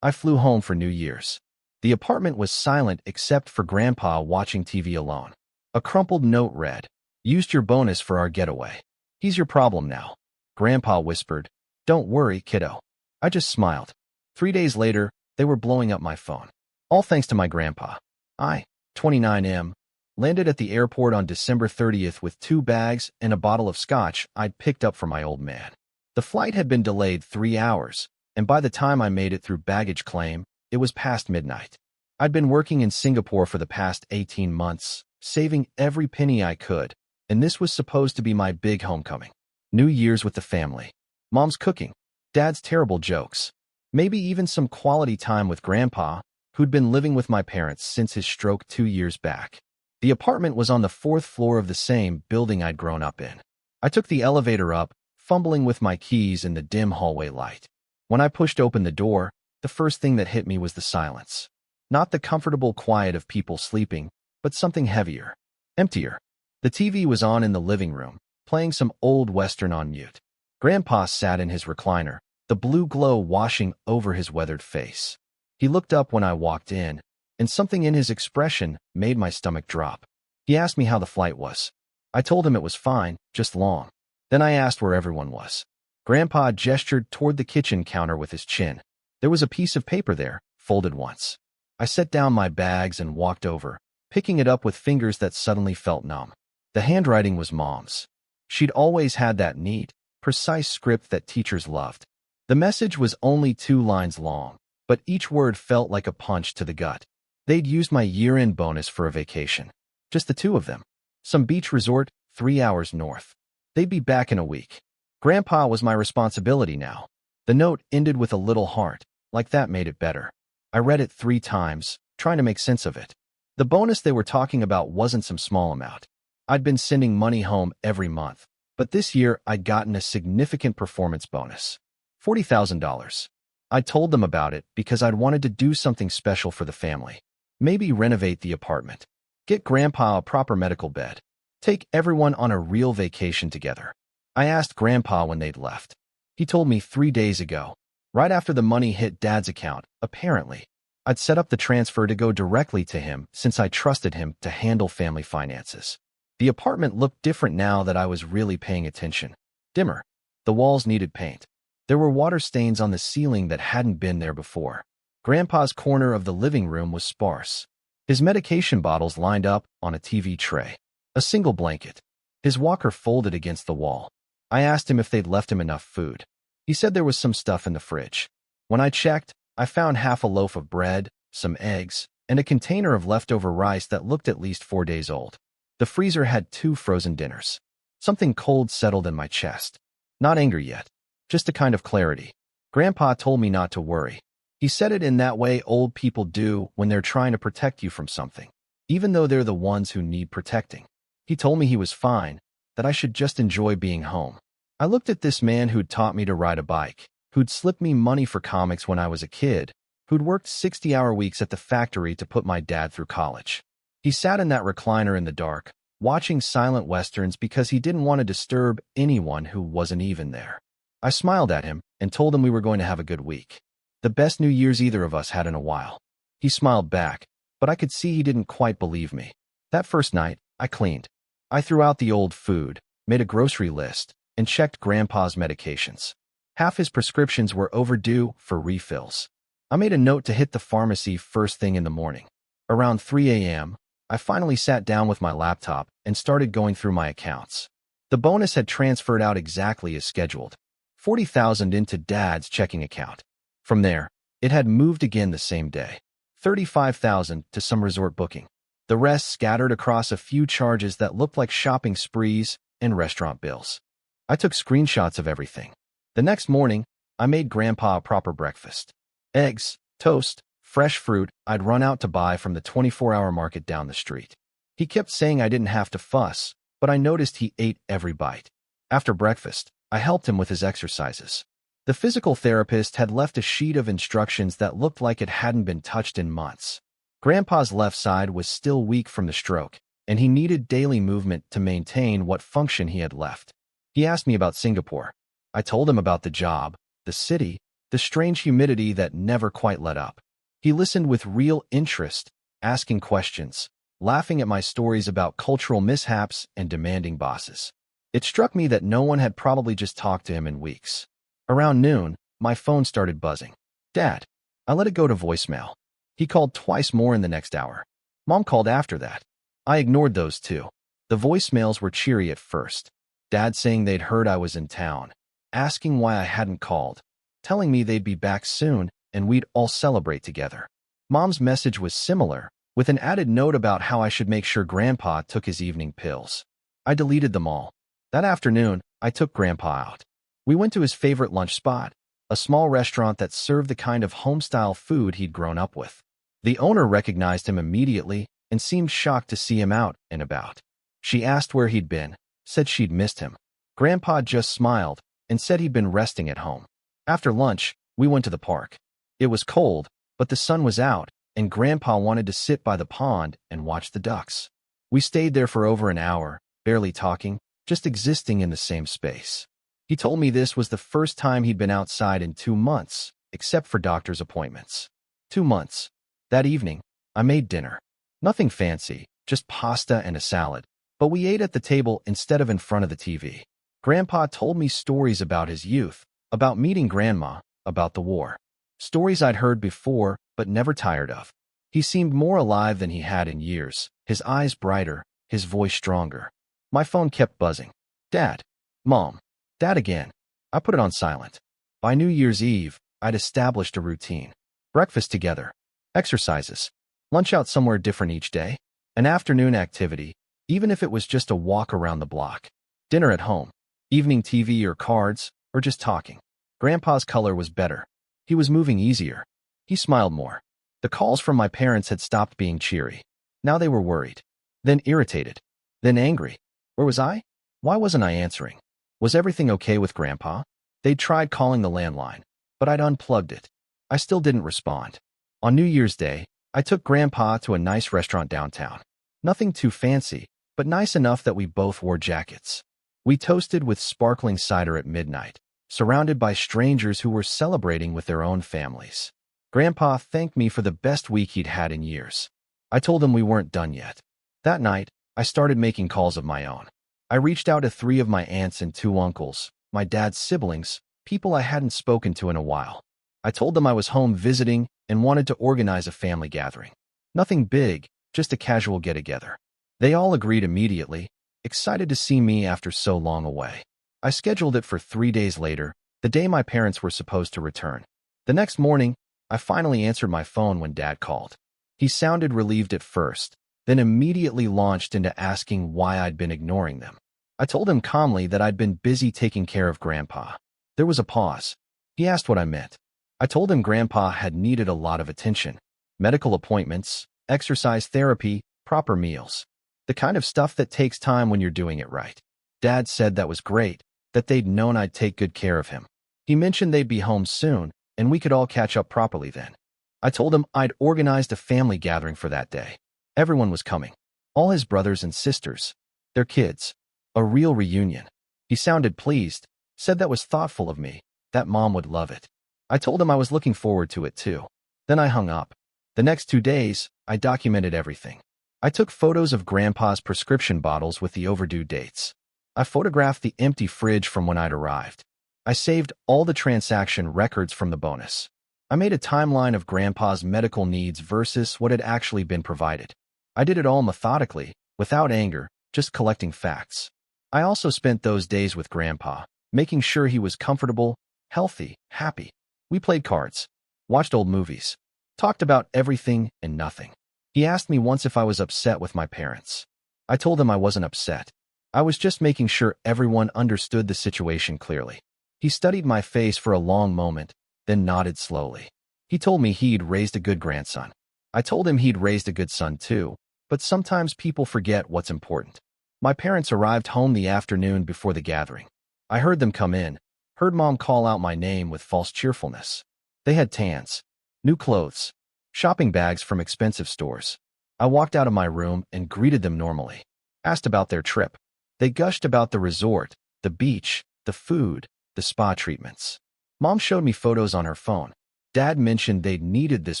I flew home for New Year's. The apartment was silent except for Grandpa watching TV alone. A crumpled note read, "Used your bonus for our getaway. He's your problem now." Grandpa whispered, "Don't worry, kiddo." I just smiled. 3 days later, they were blowing up my phone. All thanks to my grandpa. I, 29M, landed at the airport on December 30th with 2 bags and a bottle of scotch I'd picked up for my old man. The flight had been delayed 3 hours, and by the time I made it through baggage claim, it was past midnight. I'd been working in Singapore for the past 18 months, saving every penny I could, and this was supposed to be my big homecoming. New Year's with the family. Mom's cooking. Dad's terrible jokes. Maybe even some quality time with Grandpa, who'd been living with my parents since his stroke 2 years back. The apartment was on the 4th floor of the same building I'd grown up in. I took the elevator up, fumbling with my keys in the dim hallway light. When I pushed open the door, the first thing that hit me was the silence. Not the comfortable quiet of people sleeping, but something heavier, emptier. The TV was on in the living room, playing some old Western on mute. Grandpa sat in his recliner, the blue glow washing over his weathered face. He looked up when I walked in, and something in his expression made my stomach drop. He asked me how the flight was. I told him it was fine, just long. Then I asked where everyone was. Grandpa gestured toward the kitchen counter with his chin. There was a piece of paper there, folded once. I set down my bags and walked over, picking it up with fingers that suddenly felt numb. The handwriting was Mom's. She'd always had that neat, precise script that teachers loved. The message was only 2 lines long, but each word felt like a punch to the gut. They'd used my year-end bonus for a vacation. Just the 2 of them. Some beach resort, 3 hours north. They'd be back in a week. Grandpa was my responsibility now. The note ended with a little heart, like that made it better. I read it 3 times, trying to make sense of it. The bonus they were talking about wasn't some small amount. I'd been sending money home every month, but this year I'd gotten a significant performance bonus. $40,000. I told them about it because I'd wanted to do something special for the family. Maybe renovate the apartment. Get Grandpa a proper medical bed. Take everyone on a real vacation together. I asked Grandpa when they'd left. He told me 3 days ago, right after the money hit Dad's account, apparently. I'd set up the transfer to go directly to him since I trusted him to handle family finances. The apartment looked different now that I was really paying attention. Dimmer. The walls needed paint. There were water stains on the ceiling that hadn't been there before. Grandpa's corner of the living room was sparse. His medication bottles lined up on a TV tray. A single blanket. His walker folded against the wall. I asked him if they'd left him enough food. He said there was some stuff in the fridge. When I checked, I found half a loaf of bread, some eggs, and a container of leftover rice that looked at least 4 days old. The freezer had 2 frozen dinners. Something cold settled in my chest. Not anger yet, just a kind of clarity. Grandpa told me not to worry. He said it in that way old people do when they're trying to protect you from something, even though they're the ones who need protecting. He told me he was fine, that I should just enjoy being home. I looked at this man who'd taught me to ride a bike, who'd slipped me money for comics when I was a kid, who'd worked 60-hour weeks at the factory to put my dad through college. He sat in that recliner in the dark, watching silent westerns because he didn't want to disturb anyone who wasn't even there. I smiled at him and told him we were going to have a good week. The best New Year's either of us had in a while. He smiled back, but I could see he didn't quite believe me. That first night, I cleaned. I threw out the old food, made a grocery list, and checked Grandpa's medications. Half his prescriptions were overdue for refills. I made a note to hit the pharmacy first thing in the morning. Around 3 a.m., I finally sat down with my laptop and started going through my accounts. The bonus had transferred out exactly as scheduled, $40,000 into Dad's checking account. From there, it had moved again the same day, $35,000 to some resort booking. The rest scattered across a few charges that looked like shopping sprees and restaurant bills. I took screenshots of everything. The next morning, I made Grandpa a proper breakfast. Eggs, toast, fresh fruit I'd run out to buy from the 24-hour market down the street. He kept saying I didn't have to fuss, but I noticed he ate every bite. After breakfast, I helped him with his exercises. The physical therapist had left a sheet of instructions that looked like it hadn't been touched in months. Grandpa's left side was still weak from the stroke, and he needed daily movement to maintain what function he had left. He asked me about Singapore. I told him about the job, the city, the strange humidity that never quite let up. He listened with real interest, asking questions, laughing at my stories about cultural mishaps and demanding bosses. It struck me that no one had probably just talked to him in weeks. Around noon, my phone started buzzing. Dad. I let it go to voicemail. He called twice more in the next hour. Mom called after that. I ignored those too. The voicemails were cheery at first. Dad saying they'd heard I was in town, asking why I hadn't called, telling me they'd be back soon and we'd all celebrate together. Mom's message was similar, with an added note about how I should make sure Grandpa took his evening pills. I deleted them all. That afternoon, I took Grandpa out. We went to his favorite lunch spot, a small restaurant that served the kind of home-style food he'd grown up with. The owner recognized him immediately and seemed shocked to see him out and about. She asked where he'd been, said she'd missed him. Grandpa just smiled and said he'd been resting at home. After lunch, we went to the park. It was cold, but the sun was out, and Grandpa wanted to sit by the pond and watch the ducks. We stayed there for over an hour, barely talking, just existing in the same space. He told me this was the first time he'd been outside in 2 months, except for doctor's appointments. 2 months. That evening, I made dinner. Nothing fancy, just pasta and a salad, but we ate at the table instead of in front of the TV. Grandpa told me stories about his youth, about meeting Grandma, about the war. Stories I'd heard before, but never tired of. He seemed more alive than he had in years, his eyes brighter, his voice stronger. My phone kept buzzing. Dad. Mom. Dad again. I put it on silent. By New Year's Eve, I'd established a routine. Breakfast together. Exercises. Lunch out somewhere different each day. An afternoon activity, even if it was just a walk around the block. Dinner at home. Evening TV or cards, or just talking. Grandpa's color was better. He was moving easier. He smiled more. The calls from my parents had stopped being cheery. Now they were worried. Then irritated. Then angry. Where was I? Why wasn't I answering? Was everything okay with Grandpa? They'd tried calling the landline, but I'd unplugged it. I still didn't respond. On New Year's Day, I took Grandpa to a nice restaurant downtown. Nothing too fancy, but nice enough that we both wore jackets. We toasted with sparkling cider at midnight, surrounded by strangers who were celebrating with their own families. Grandpa thanked me for the best week he'd had in years. I told him we weren't done yet. That night, I started making calls of my own. I reached out to 3 of my aunts and 2 uncles, my dad's siblings, people I hadn't spoken to in a while. I told them I was home visiting and wanted to organize a family gathering. Nothing big, just a casual get-together. They all agreed immediately, excited to see me after so long away. I scheduled it for 3 days later, the day my parents were supposed to return. The next morning, I finally answered my phone when Dad called. He sounded relieved at first, then immediately launched into asking why I'd been ignoring them. I told him calmly that I'd been busy taking care of Grandpa. There was a pause. He asked what I meant. I told him Grandpa had needed a lot of attention. Medical appointments, exercise therapy, proper meals. The kind of stuff that takes time when you're doing it right. Dad said that was great, that they'd known I'd take good care of him. He mentioned they'd be home soon, and we could all catch up properly then. I told him I'd organized a family gathering for that day. Everyone was coming. All his brothers and sisters. Their kids. A real reunion. He sounded pleased, said that was thoughtful of me, that Mom would love it. I told him I was looking forward to it too. Then I hung up. The next 2 days, I documented everything. I took photos of Grandpa's prescription bottles with the overdue dates. I photographed the empty fridge from when I'd arrived. I saved all the transaction records from the bonus. I made a timeline of Grandpa's medical needs versus what had actually been provided. I did it all methodically, without anger, just collecting facts. I also spent those days with Grandpa, making sure he was comfortable, healthy, happy. We played cards, watched old movies, talked about everything and nothing. He asked me once if I was upset with my parents. I told him I wasn't upset. I was just making sure everyone understood the situation clearly. He studied my face for a long moment, then nodded slowly. He told me he'd raised a good grandson. I told him he'd raised a good son too, but sometimes people forget what's important. My parents arrived home the afternoon before the gathering. I heard them come in, heard Mom call out my name with false cheerfulness. They had tans, new clothes, shopping bags from expensive stores. I walked out of my room and greeted them normally. Asked about their trip. They gushed about the resort, the beach, the food, the spa treatments. Mom showed me photos on her phone. Dad mentioned they'd needed this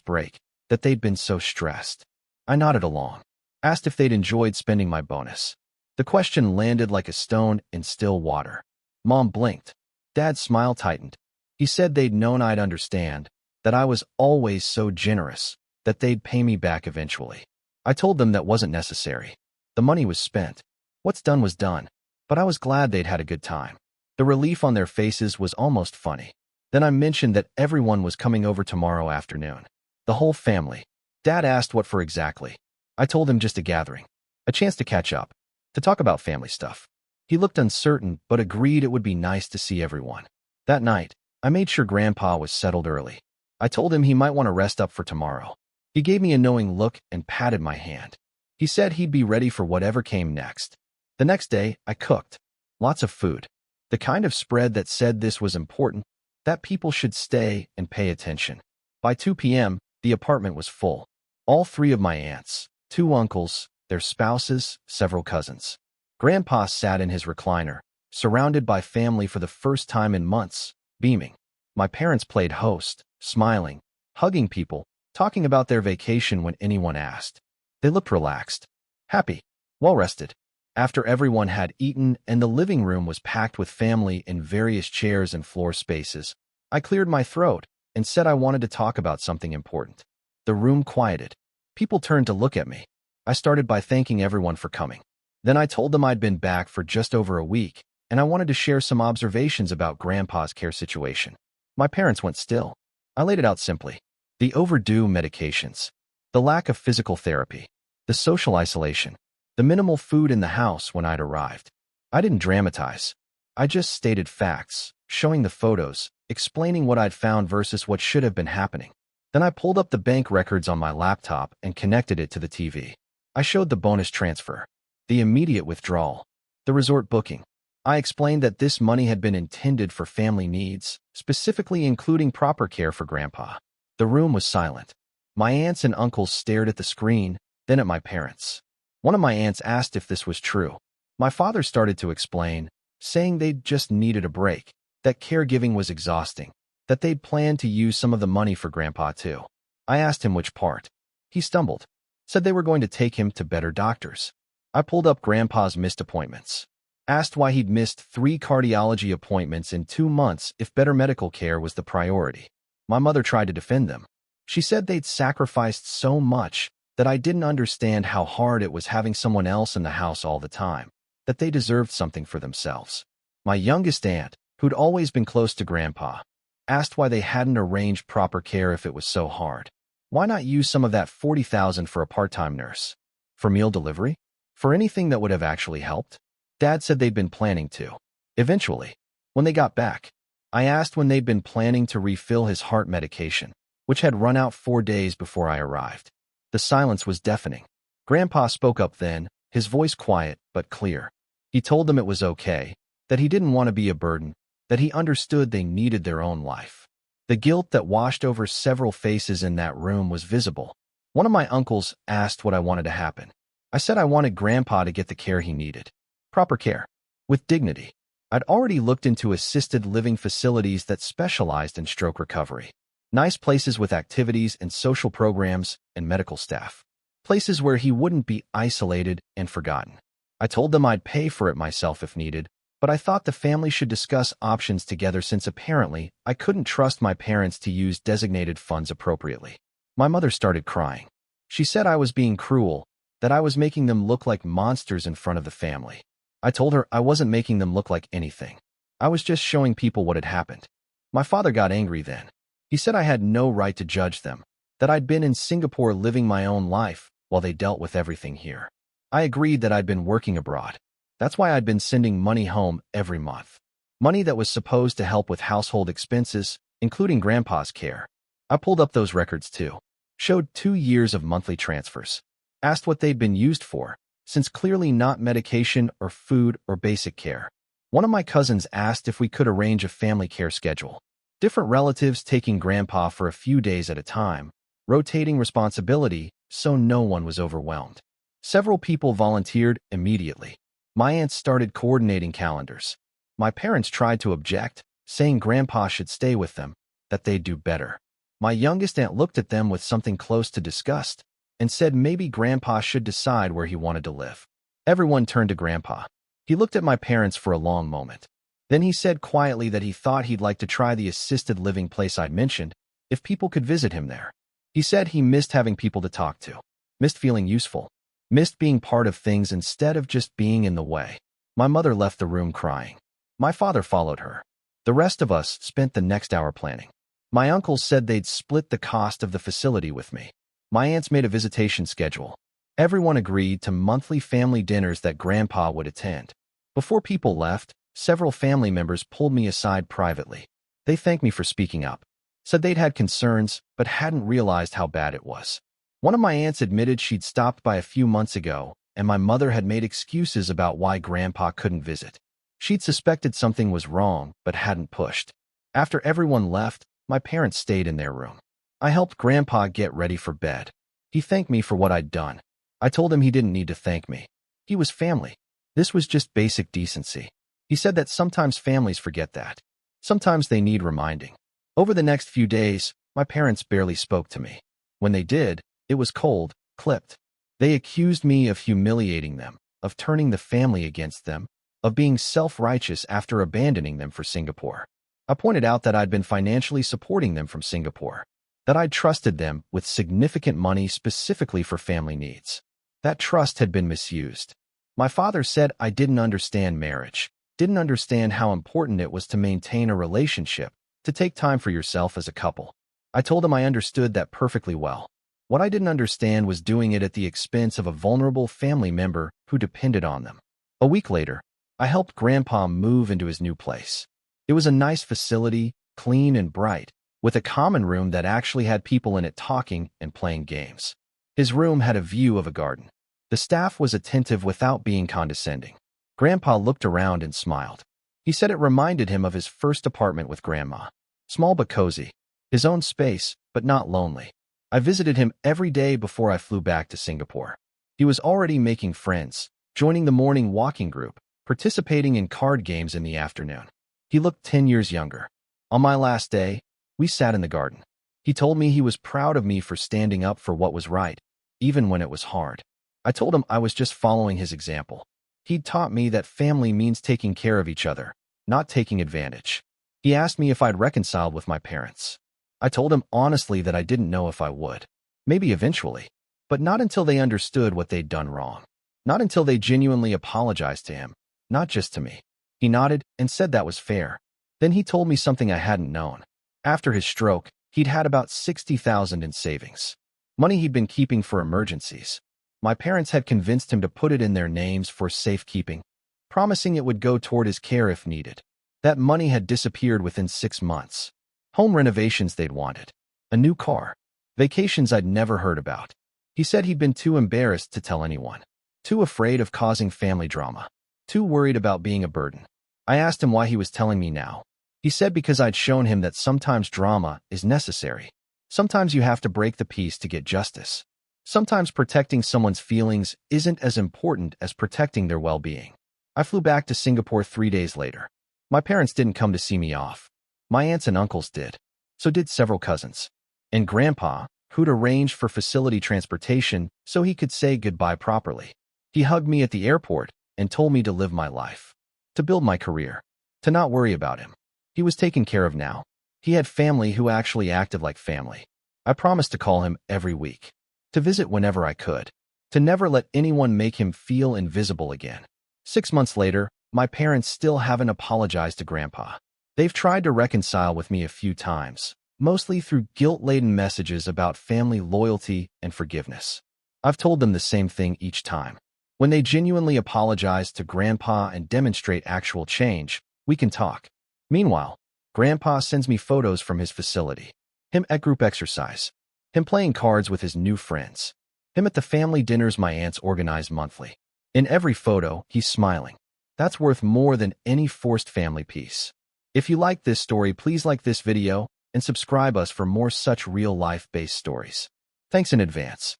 break, that they'd been so stressed. I nodded along, asked if they'd enjoyed spending my bonus. The question landed like a stone in still water. Mom blinked. Dad's smile tightened. He said they'd known I'd understand, that I was always so generous, that they'd pay me back eventually. I told them that wasn't necessary. The money was spent. What's done was done. But I was glad they'd had a good time. The relief on their faces was almost funny. Then I mentioned that everyone was coming over tomorrow afternoon. The whole family. Dad asked what for exactly. I told him just a gathering. A chance to catch up. To talk about family stuff. He looked uncertain, but agreed it would be nice to see everyone. That night, I made sure Grandpa was settled early. I told him he might want to rest up for tomorrow. He gave me a knowing look and patted my hand. He said he'd be ready for whatever came next. The next day, I cooked. Lots of food. The kind of spread that said this was important, that people should stay and pay attention. By 2 p.m., the apartment was full. All 3 of my aunts, 2 uncles, their spouses, several cousins. Grandpa sat in his recliner, surrounded by family for the first time in months, beaming. My parents played host, smiling, hugging people, talking about their vacation when anyone asked. They looked relaxed, happy, well-rested. After everyone had eaten and the living room was packed with family in various chairs and floor spaces, I cleared my throat and said I wanted to talk about something important. The room quieted. People turned to look at me. I started by thanking everyone for coming. Then I told them I'd been back for just over a week, and I wanted to share some observations about Grandpa's care situation. My parents went still. I laid it out simply. The overdue medications, the lack of physical therapy, the social isolation, the minimal food in the house when I'd arrived. I didn't dramatize. I just stated facts, showing the photos, explaining what I'd found versus what should have been happening. Then I pulled up the bank records on my laptop and connected it to the TV. I showed the bonus transfer, the immediate withdrawal, the resort booking. I explained that this money had been intended for family needs, specifically including proper care for Grandpa. The room was silent. My aunts and uncles stared at the screen, then at my parents. One of my aunts asked if this was true. My father started to explain, saying they'd just needed a break, that caregiving was exhausting, that they'd planned to use some of the money for Grandpa too. I asked him which part. He stumbled, said they were going to take him to better doctors. I pulled up Grandpa's missed appointments, asked why he'd missed 3 cardiology appointments in 2 months if better medical care was the priority. My mother tried to defend them. She said they'd sacrificed so much that I didn't understand how hard it was having someone else in the house all the time, that they deserved something for themselves. My youngest aunt, who'd always been close to Grandpa, asked why they hadn't arranged proper care if it was so hard. Why not use some of that $40,000 for a part-time nurse? For meal delivery? For anything that would have actually helped? Dad said they'd been planning to. Eventually, when they got back, I asked when they'd been planning to refill his heart medication, which had run out 4 days before I arrived. The silence was deafening. Grandpa spoke up then, his voice quiet but clear. He told them it was okay, that he didn't want to be a burden, that he understood they needed their own life. The guilt that washed over several faces in that room was visible. One of my uncles asked what I wanted to happen. I said I wanted Grandpa to get the care he needed. Proper care. With dignity. I'd already looked into assisted living facilities that specialized in stroke recovery. Nice places with activities and social programs and medical staff. Places where he wouldn't be isolated and forgotten. I told them I'd pay for it myself if needed, but I thought the family should discuss options together since apparently I couldn't trust my parents to use designated funds appropriately. My mother started crying. She said I was being cruel, that I was making them look like monsters in front of the family. I told her I wasn't making them look like anything. I was just showing people what had happened. My father got angry then. He said I had no right to judge them, that I'd been in Singapore living my own life while they dealt with everything here. I agreed that I'd been working abroad. That's why I'd been sending money home every month. Money that was supposed to help with household expenses, including Grandpa's care. I pulled up those records too. Showed 2 years of monthly transfers. Asked what they'd been used for, since clearly not medication or food or basic care. One of my cousins asked if we could arrange a family care schedule. Different relatives taking Grandpa for a few days at a time, rotating responsibility so no one was overwhelmed. Several people volunteered immediately. My aunts started coordinating calendars. My parents tried to object, saying Grandpa should stay with them, that they'd do better. My youngest aunt looked at them with something close to disgust and said maybe Grandpa should decide where he wanted to live. Everyone turned to Grandpa. He looked at my parents for a long moment. Then he said quietly that he thought he'd like to try the assisted living place I'd mentioned if people could visit him there. He said he missed having people to talk to, missed feeling useful, missed being part of things instead of just being in the way. My mother left the room crying. My father followed her. The rest of us spent the next hour planning. My uncles said they'd split the cost of the facility with me. My aunts made a visitation schedule. Everyone agreed to monthly family dinners that Grandpa would attend. Before people left, several family members pulled me aside privately. They thanked me for speaking up, said they'd had concerns but hadn't realized how bad it was. One of my aunts admitted she'd stopped by a few months ago, and my mother had made excuses about why Grandpa couldn't visit. She'd suspected something was wrong but hadn't pushed. After everyone left, my parents stayed in their room. I helped Grandpa get ready for bed. He thanked me for what I'd done. I told him he didn't need to thank me. He was family. This was just basic decency. He said that sometimes families forget that. Sometimes they need reminding. Over the next few days, my parents barely spoke to me. When they did, it was cold, clipped. They accused me of humiliating them, of turning the family against them, of being self-righteous after abandoning them for Singapore. I pointed out that I'd been financially supporting them from Singapore, that I'd trusted them with significant money specifically for family needs. That trust had been misused. My father said I didn't understand marriage, didn't understand how important it was to maintain a relationship, to take time for yourself as a couple. I told him I understood that perfectly well. What I didn't understand was doing it at the expense of a vulnerable family member who depended on them. A week later, I helped Grandpa move into his new place. It was a nice facility, clean and bright, with a common room that actually had people in it talking and playing games. His room had a view of a garden. The staff was attentive without being condescending. Grandpa looked around and smiled. He said it reminded him of his first apartment with Grandma. Small but cozy. His own space, but not lonely. I visited him every day before I flew back to Singapore. He was already making friends, joining the morning walking group, participating in card games in the afternoon. He looked 10 years younger. On my last day, we sat in the garden. He told me he was proud of me for standing up for what was right, even when it was hard. I told him I was just following his example. He'd taught me that family means taking care of each other, not taking advantage. He asked me if I'd reconciled with my parents. I told him honestly that I didn't know if I would. Maybe eventually, but not until they understood what they'd done wrong. Not until they genuinely apologized to him, not just to me. He nodded and said that was fair. Then he told me something I hadn't known. After his stroke, he'd had about $60,000 in savings. Money he'd been keeping for emergencies. My parents had convinced him to put it in their names for safekeeping, promising it would go toward his care if needed. That money had disappeared within 6 months. Home renovations they'd wanted. A new car. Vacations I'd never heard about. He said he'd been too embarrassed to tell anyone. Too afraid of causing family drama. Too worried about being a burden. I asked him why he was telling me now. He said because I'd shown him that sometimes drama is necessary. Sometimes you have to break the peace to get justice. Sometimes protecting someone's feelings isn't as important as protecting their well-being. I flew back to Singapore 3 days later. My parents didn't come to see me off. My aunts and uncles did. So did several cousins. And Grandpa, who'd arranged for facility transportation so he could say goodbye properly. He hugged me at the airport and told me to live my life. To build my career. To not worry about him. He was taken care of now. He had family who actually acted like family. I promised to call him every week. To visit whenever I could. To never let anyone make him feel invisible again. 6 months later, my parents still haven't apologized to Grandpa. They've tried to reconcile with me a few times, mostly through guilt-laden messages about family loyalty and forgiveness. I've told them the same thing each time. When they genuinely apologize to Grandpa and demonstrate actual change, we can talk. Meanwhile, Grandpa sends me photos from his facility. Him at group exercise. Him playing cards with his new friends. Him at the family dinners my aunts organize monthly. In every photo, he's smiling. That's worth more than any forced family peace. If you like this story, please like this video and subscribe us for more such real-life-based stories. Thanks in advance.